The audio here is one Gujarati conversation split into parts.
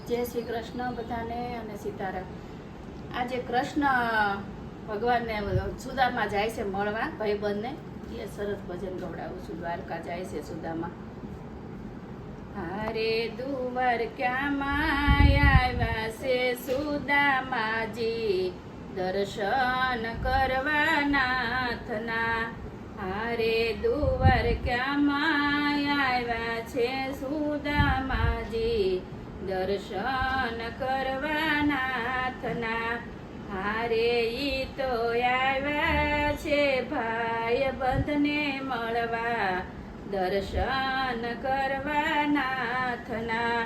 જય શ્રી કૃષ્ણ બધાને અને સીતારામ। આજે કૃષ્ણ ભગવાનને સુદામા જાય છે મળવા ભાઈબંધને, એ સરસ ભજન ગવડાવું છું। દ્વારકા જાય છે સુદામા। હારે દ્વારકામાં આવ્યા છે સુદામાજી, દર્શન કરવા નાથના। હારે દ્વારકામાં આવ્યા છે સુદામાજી, દર્શન કરવા નાથના। હારે ઈ તો આવ્યા છે ભાઈ બંધને મળવા, દર્શન કરવા નાથના।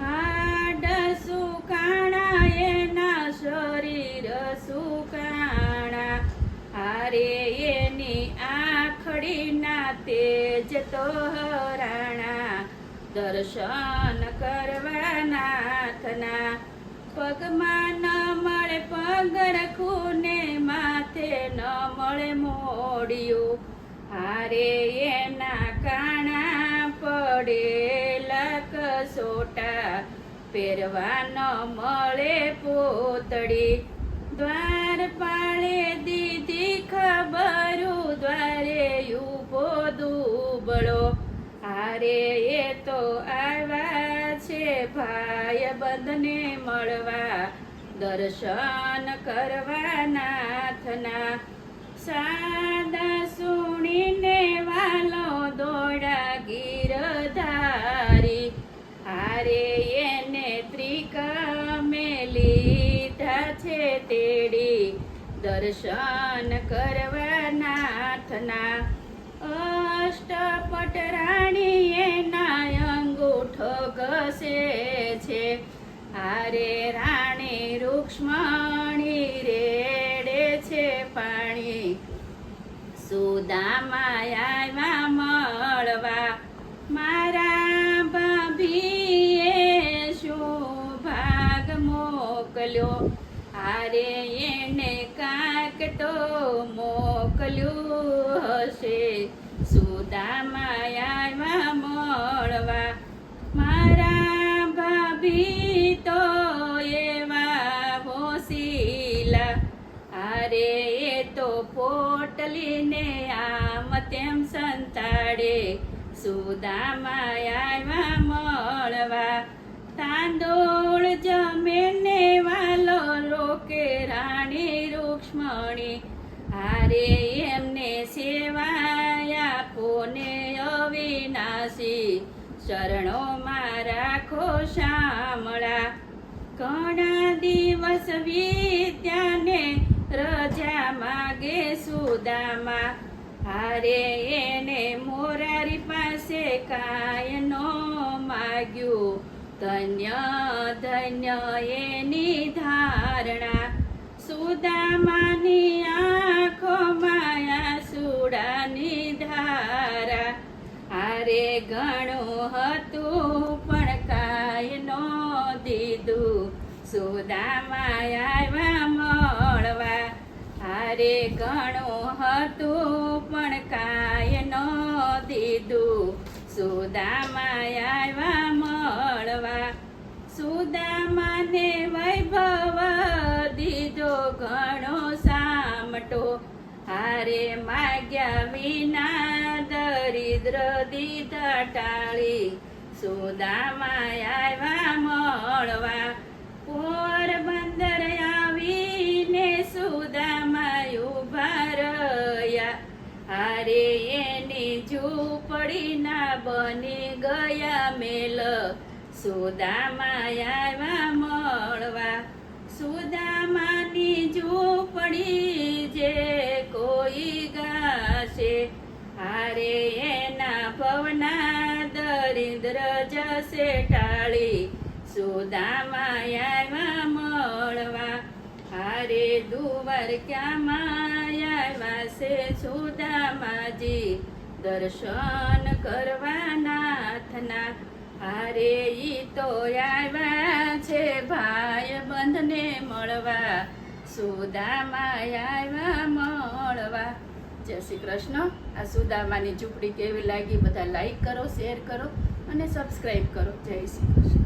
હાડ સુકાણા એના શરીર સુકાણા, હારે એની આખડીના તેજ તો હરાણા, દર્શન કરવા નાથના। પગમાં ન મળે પગરખું ને માથે ન મળે મોડિયું, હારે એના કાણા પડેલા કસોટા, પહેરવા ન મળે પોતડી। દ્વારપાળે દીધી ખબરું, દ્વારે ઉભો દુબળો, હારે એ તો આવ્યા છે ભાઈ બંધને મળવા, દર્શન કરવા નાથના। સાદા સુણીને વાલો દોડા ગીરધારી, હારે એને ત્રિકમે લીધા છે તેડી, દર્શન કરવા નાથના। અષ્ટપટ રાણી એના અંગૂઠો ઘસે છે, હારે રાણી રૂક્ષ્મણી રેડે છે પાણી, સુદામા આવ્યા મળવા। મારા ભાભીએ શું ભાગ મોકલ્યો, હારે એને કાંક તો મોકલ્યું હશે, સુદામા આવ્યા મળવા। મારા ભાભી તો એવા હોશીલા, હારે એ તો પોટલીને આમ તેમ સંતાડે, સુદામા આવ્યા મળવા। તાંદોળ જમીને વાલો રોકે રાણી રૂક્ષ્મણી, હારે એમને સેવાયા કોને અવિનાશી, શરણોમાં રાખો શામળા। ઘણા દિવસ વીત્યાને રજા માગે સુદામા, હારે એને મોરારી પાસે કાંઈ ન માગ્યું, ધન્ય ધન્ય એની ધારણા। સુદામાની આંખોમાં આંસુડાની ધારા, હારે ઘણું હતું પણ કાંઈ ન દીધું, સુદામા આવ્યા મળવા। હારે ઘણું હતું પણ કાંઈ ન દીધું, સુદામા આવ્યા મળવા। સુદામાને વૈભવ દીધો ઘણો સામટો, હારે માગ્યા વિના દરિદ્ર દીધા ટાળી, સુદામા આવ્યા મળવા। પોરબંદર આવીને સુદામા ઉભા રહ્યા, હારે એની ઝૂંપડીના બની ગયા મેલ, સુદામા આવ્યા મળવા। સુદામાની ઝૂંપડી જે કોઈ ગાશે, હારે એના ભવના દરિદ્ર જશે ટાળી, સુદામા આવ્યા મળવા। હારે દ્વારકામાં આવ્યા છે સુદામાજી, દર્શન કરવા નાથના। હારે ઈ તો આવ્યા છે ભાઈ બંધને મળવા, સુદામા આવ્યા મળવા। જય શ્રી કૃષ્ણ। આ સુદામાની ઝૂંપડી કેવી લાગી બધા લાઈક કરો, શેર કરો અને સબસ્ક્રાઈબ કરો। જય શ્રી કૃષ્ણ।